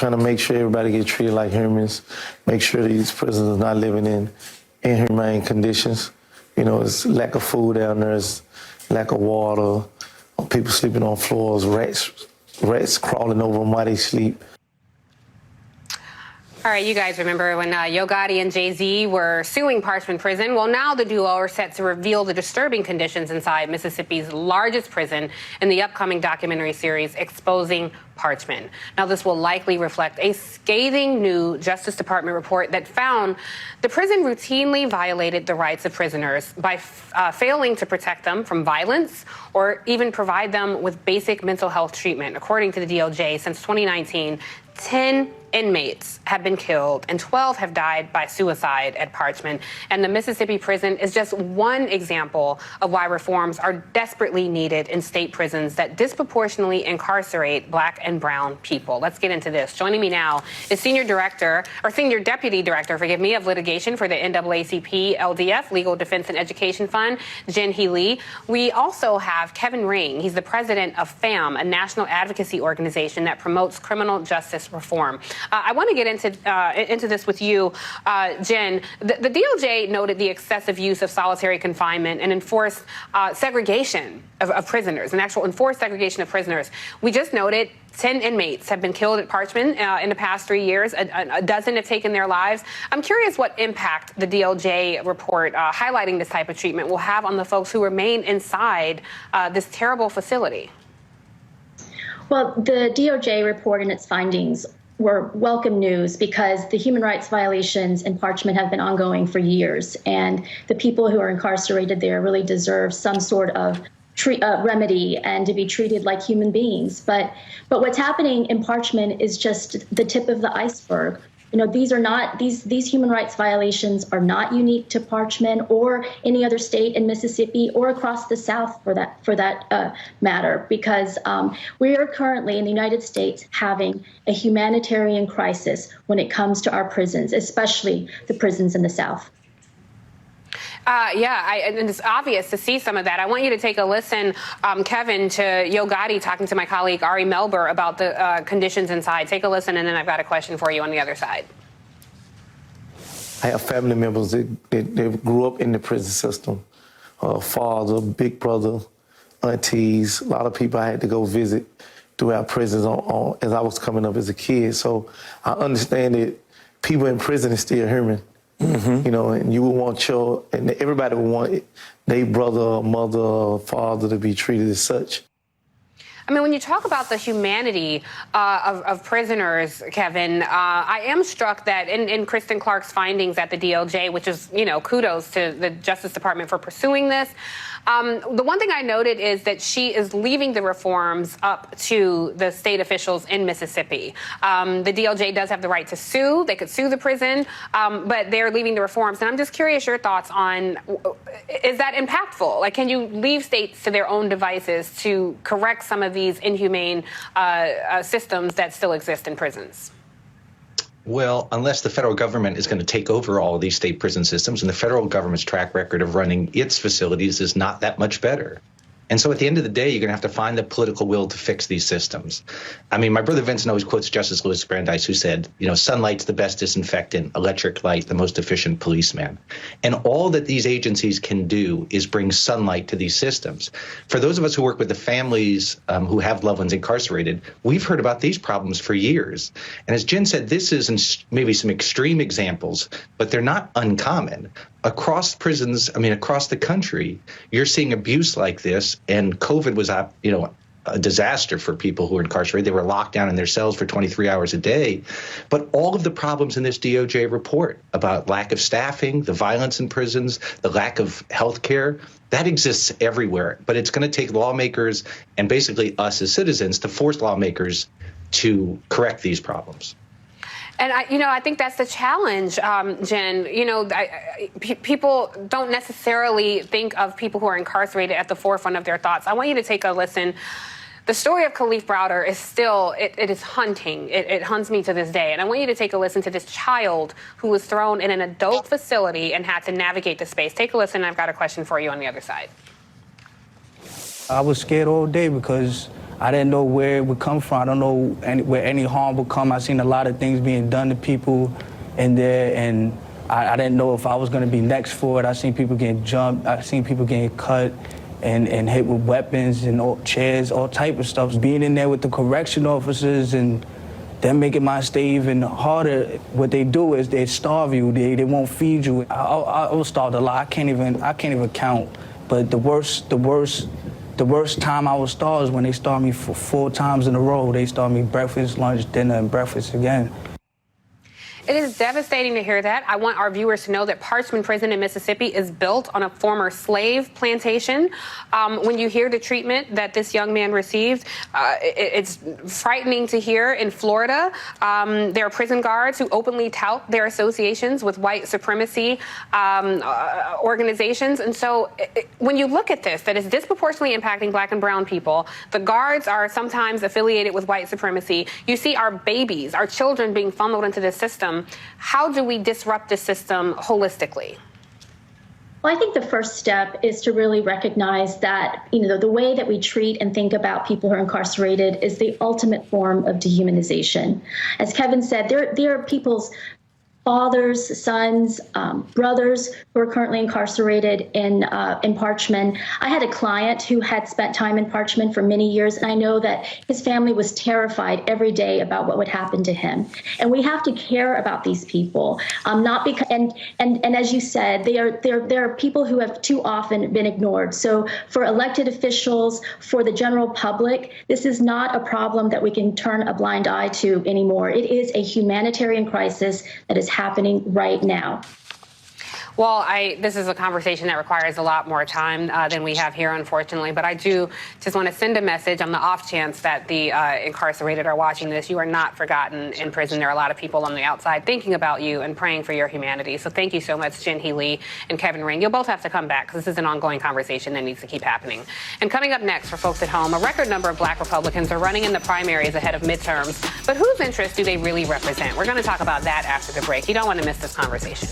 trying to make sure everybody gets treated like humans, make sure these prisoners are not living in inhumane conditions. You know, it's lack of food down there, it's lack of water, people sleeping on floors, rats crawling over them while they sleep. All right, you guys remember when Yo Gotti and Jay-Z were suing Parchman prison? Well, now the duo are set to reveal the disturbing conditions inside Mississippi's largest prison in the upcoming documentary series Exposing Parchman. Now, this will likely reflect a scathing new Justice Department report that found the prison routinely violated the rights of prisoners by failing to protect them from violence or even provide them with basic mental health treatment. According to the DOJ, since 2019, 10 inmates have been killed and 12 have died by suicide at Parchman. And the Mississippi prison is just one example of why reforms are desperately needed in state prisons that disproportionately incarcerate Black and brown people. Let's get into this. Joining me now is Senior Deputy Director, of Litigation for the NAACP LDF, Legal Defense and Education Fund, Janai Lee. We also have Kevin Ring. He's the president of FAM, a national advocacy organization that promotes criminal justice reform. I want to get into this with you, Jen. The DOJ noted the excessive use of solitary confinement and enforced segregation of prisoners, an actual enforced segregation of prisoners. We just noted 10 inmates have been killed at Parchman in the past 3 years. A dozen have taken their lives. I'm curious what impact the DOJ report highlighting this type of treatment will have on the folks who remain inside this terrible facility. Well, the DOJ report and its findings were welcome news because the human rights violations in Parchman have been ongoing for years, and the people who are incarcerated there really deserve some sort of remedy and to be treated like human beings. But what's happening in Parchman is just the tip of the iceberg. You know, these human rights violations are not unique to Parchman or any other state in Mississippi or across the South for that matter, because we are currently in the United States having a humanitarian crisis when it comes to our prisons, especially the prisons in the South. And it's obvious to see some of that. I want you to take a listen, Kevin, to Yo Gotti talking to my colleague Ari Melber about the conditions inside. Take a listen, and then I've got a question for you on the other side. I have family members that grew up in the prison system. Father, big brother, aunties, a lot of people I had to go visit throughout prisons as I was coming up as a kid. So I understand that people in prison is still human. Mm-hmm. You know, and you would want and everybody would want their brother, mother, father to be treated as such. I mean, when you talk about the humanity of prisoners, Kevin, I am struck that in Kristen Clark's findings at the DOJ, which is, kudos to the Justice Department for pursuing this. The one thing I noted is that she is leaving the reforms up to the state officials in Mississippi. The DOJ does have the right to sue. They could sue the prison, but they're leaving the reforms. And I'm just curious your thoughts on, is that impactful? Like, can you leave states to their own devices to correct some of these inhumane systems that still exist in prisons? Well, unless the federal government is going to take over all of these state prison systems, and the federal government's track record of running its facilities is not that much better. And so at the end of the day, you're going to have to find the political will to fix these systems. I mean, my brother Vincent always quotes Justice Louis Brandeis, who said, sunlight's the best disinfectant, electric light, the most efficient policeman. And all that these agencies can do is bring sunlight to these systems. For those of us who work with the families who have loved ones incarcerated, we've heard about these problems for years. And as Jen said, this is maybe some extreme examples, but they're not uncommon. Across prisons, across the country, you're seeing abuse like this, and COVID was, a disaster for people who were incarcerated. They were locked down in their cells for 23 hours a day. But all of the problems in this DOJ report about lack of staffing, the violence in prisons, the lack of health care, that exists everywhere. But it's going to take lawmakers and basically us as citizens to force lawmakers to correct these problems. And I think that's the challenge, Jen. People don't necessarily think of people who are incarcerated at the forefront of their thoughts. I want you to take a listen. The story of Kalief Browder is still, it is haunting. It haunts me to this day. And I want you to take a listen to this child who was thrown in an adult facility and had to navigate the space. Take a listen, and I've got a question for you on the other side. I was scared all day because I didn't know where it would come from. I don't know where any harm would come. I seen a lot of things being done to people in there, and I didn't know if I was going to be next for it. I seen people getting jumped. I seen people getting cut and hit with weapons and chairs, all type of stuff. Being in there with the correction officers and them making my stay even harder. What they do is they starve you. They won't feed you. I was starved a lot. I can't even count. But the worst time I was starved is when they starved me for 4 times in a row. They starved me breakfast, lunch, dinner, and breakfast again. It is devastating to hear that. I want our viewers to know that Parchman Prison in Mississippi is built on a former slave plantation. When you hear the treatment that this young man received, it's frightening to hear. In Florida, there are prison guards who openly tout their associations with white supremacy organizations. And so when you look at this, that is disproportionately impacting black and brown people, the guards are sometimes affiliated with white supremacy. You see our babies, our children being funneled into this system. How do we disrupt the system holistically? Well, I think the first step is to really recognize that, the way that we treat and think about people who are incarcerated is the ultimate form of dehumanization. As Kevin said, there are people's fathers, sons, brothers who are currently incarcerated in Parchman. I had a client who had spent time in Parchman for many years, and I know that his family was terrified every day about what would happen to him. And we have to care about these people, not because. And as you said, there are people who have too often been ignored. So for elected officials, for the general public, this is not a problem that we can turn a blind eye to anymore. It is a humanitarian crisis that is happening right now. Well, this is a conversation that requires a lot more time than we have here, unfortunately. But I do just want to send a message on the off chance that the incarcerated are watching this. You are not forgotten in prison. There are a lot of people on the outside thinking about you and praying for your humanity. So thank you so much, Janai Lee and Kevin Ring. You'll both have to come back because this is an ongoing conversation that needs to keep happening. And coming up next for folks at home, a record number of black Republicans are running in the primaries ahead of midterms. But whose interests do they really represent? We're going to talk about that after the break. You don't want to miss this conversation.